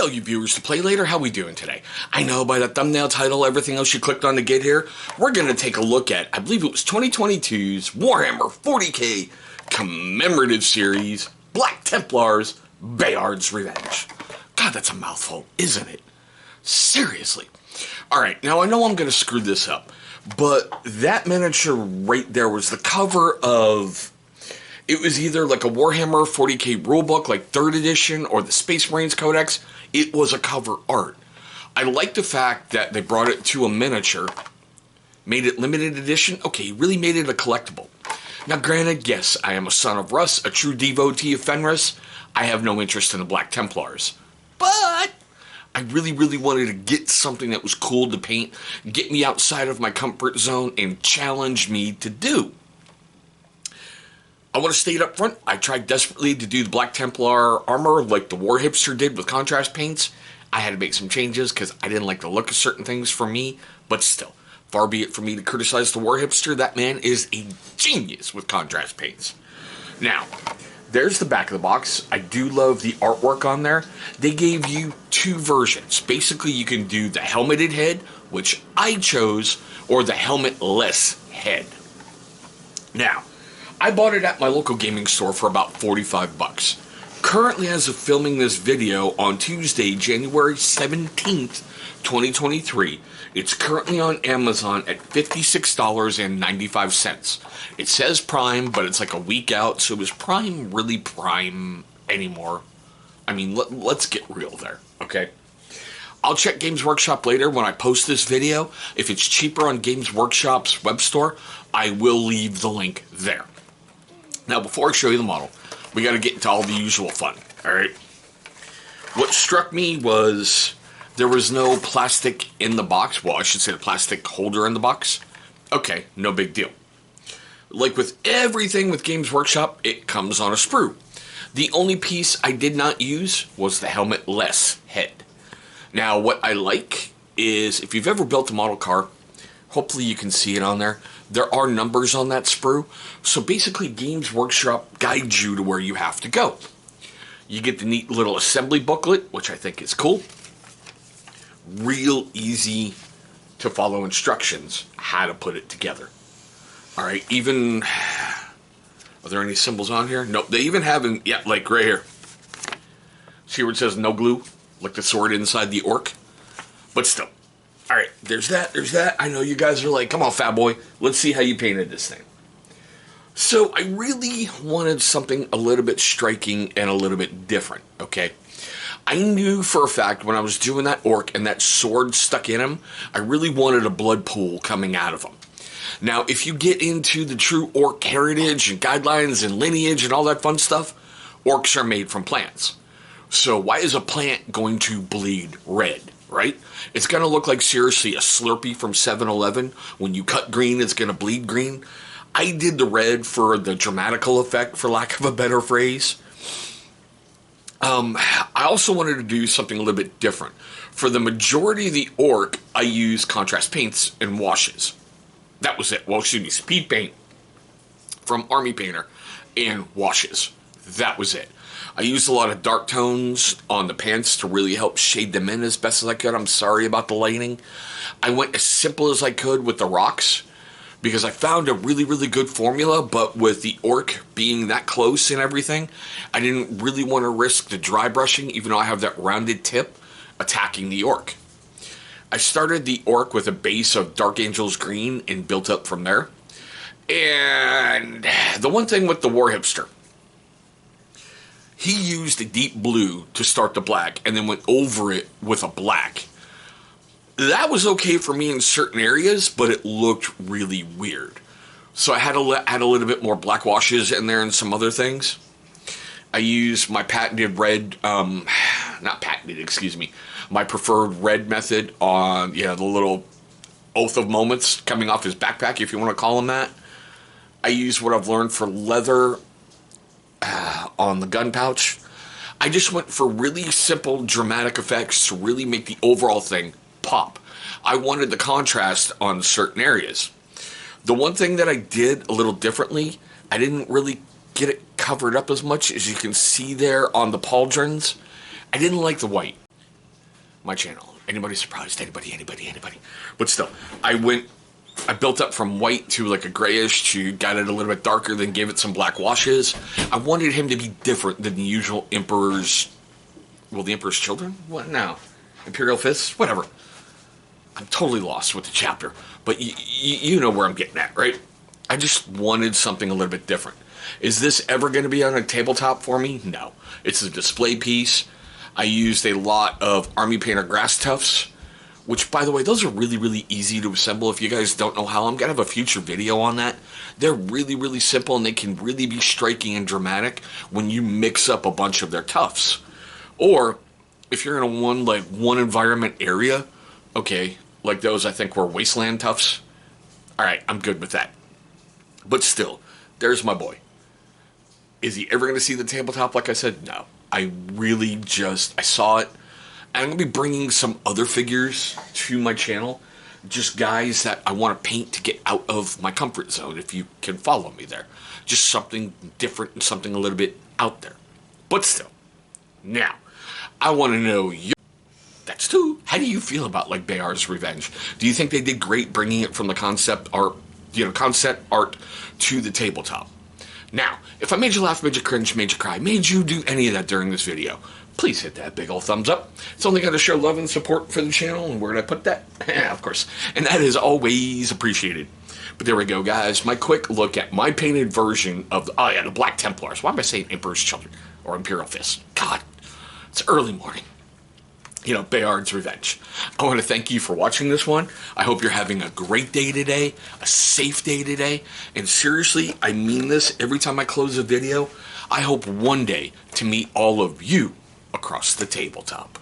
all you viewers to play later, how we doing today? I know by the thumbnail title, everything else you clicked on to get here, we're going to take a look at, I believe it was 2022's Warhammer 40k Commemorative Series, Black Templars, Bayard's Revenge. God, that's a mouthful, isn't it? Seriously. Alright, now I know I'm going to screw this up, but that miniature right there was the cover of... It was either like a Warhammer 40k rulebook, like 3rd edition, or the Space Marines Codex. It was a cover art. I like the fact that they brought it to a miniature, made it limited edition. Okay, really made it a collectible. Now, granted, yes, I am a son of Russ, a true devotee of Fenris. I have no interest in the Black Templars. But I really, really wanted to get something that was cool to paint, get me outside of my comfort zone, and challenge me to do. I want to state up front, I tried desperately to do the Black Templar armor like the War Hipster did with contrast paints. I had to make some changes because I didn't like the look of certain things for me, but still, far be it for me to criticize the War Hipster. That man is a genius with contrast paints. Now, there's the back of the box. I do love the artwork on there. They gave you 2 versions. Basically, you can do the helmeted head, which I chose, or the helmetless head. Now, I bought it at my local gaming store for about 45 bucks. Currently, as of filming this video on Tuesday, January 17th, 2023, it's currently on Amazon at $56.95. It says Prime, but it's like a week out, so is Prime really Prime anymore? I mean, let's get real there, okay? I'll check Games Workshop later when I post this video. If it's cheaper on Games Workshop's web store, I will leave the link there. Now, before I show you the model, we got to get into all the usual fun, all right? What struck me was there was no plastic in the box. Well, I should say the plastic holder in the box. Okay, no big deal. Like with everything with Games Workshop, it comes on a sprue. The only piece I did not use was the helmetless head. Now, what I like is, if you've ever built a model car, hopefully you can see it on there. There are numbers on that sprue. So basically, Games Workshop guides you to where you have to go. You get the neat little assembly booklet, which I think is cool. Real easy to follow instructions, how to put it together. All right, even... Are there any symbols on here? Nope, they even have, yeah, like right here. See where it says no glue? Like the sword inside the orc? But still. Alright, there's that. I know you guys are like, come on, fat boy. Let's see how you painted this thing. So, I really wanted something a little bit striking and a little bit different, okay? I knew for a fact when I was doing that orc and that sword stuck in him, I really wanted a blood pool coming out of him. Now, if you get into the true orc heritage and guidelines and lineage and all that fun stuff, orcs are made from plants. So, why is a plant going to bleed red? Right? It's going to look like, seriously, a Slurpee from 7-Eleven. When you cut green, it's going to bleed green. I did the red for the dramatical effect, for lack of a better phrase. I also wanted to do something a little bit different. For the majority of the orc, I used contrast paints and washes. That was it. Well, excuse me, speed paint from Army Painter and washes. That was it. I used a lot of dark tones on the pants to really help shade them in as best as I could. I'm sorry about the lighting. I went as simple as I could with the rocks because I found a really, really good formula, but with the orc being that close and everything, I didn't really want to risk the dry brushing, even though I have that rounded tip, attacking the orc. I started the orc with a base of Dark Angel's green and built up from there. And the one thing with the War Hipster, he used a deep blue to start the black and then went over it with a black. That was okay for me in certain areas, but it looked really weird. So I had to add a little bit more black washes in there and some other things. I used my patented red, not patented, excuse me, my preferred red method on, the little Oath of Moments coming off his backpack, if you want to call him that. I used what I've learned for leather on the gun pouch. I just went for really simple dramatic effects to really make the overall thing pop. I wanted the contrast on certain areas. The one thing that I did a little differently, I didn't really get it covered up as much as you can see there on the pauldrons. I didn't like the white. my channel. Anybody surprised? Anybody? But still, I built up from white to like a grayish to got it a little bit darker, then gave it some black washes. I wanted him to be different than the usual Emperor's, well, the Emperor's Children? What now? Imperial Fists? Whatever. I'm totally lost with the chapter, but you know where I'm getting at, right? I just wanted something a little bit different. Is this ever going to be on a tabletop for me? No. It's a display piece. I used a lot of Army Painter grass tufts, which, by the way, those are really, really easy to assemble. If you guys don't know how, I'm going to have a future video on that. They're really, really simple, and they can really be striking and dramatic when you mix up a bunch of their tufts. Or, if you're in a one environment area, okay, like those I think were wasteland tufts. Alright, I'm good with that. But still, there's my boy. Is he ever going to see the tabletop like I said? No. I saw it. And I'm going to be bringing some other figures to my channel. Just guys that I want to paint to get out of my comfort zone, if you can follow me there. Just something different and something a little bit out there. But still. Now, I want to know that's two. How do you feel about like Bayard's Revenge? Do you think they did great bringing it from the concept art to the tabletop? Now, if I made you laugh, made you cringe, made you cry, made you do any of that during this video, please hit that big old thumbs up. It's only got to show love and support for the channel. And where did I put that? Of course. And that is always appreciated. But there we go, guys. My quick look at my painted version of the Black Templars. Why am I saying Emperor's Children or Imperial Fists? God, it's early morning. You know, Bayard's Revenge. I want to thank you for watching this one. I hope you're having a great day today, a safe day today, and seriously, I mean this every time I close a video. I hope one day to meet all of you across the tabletop.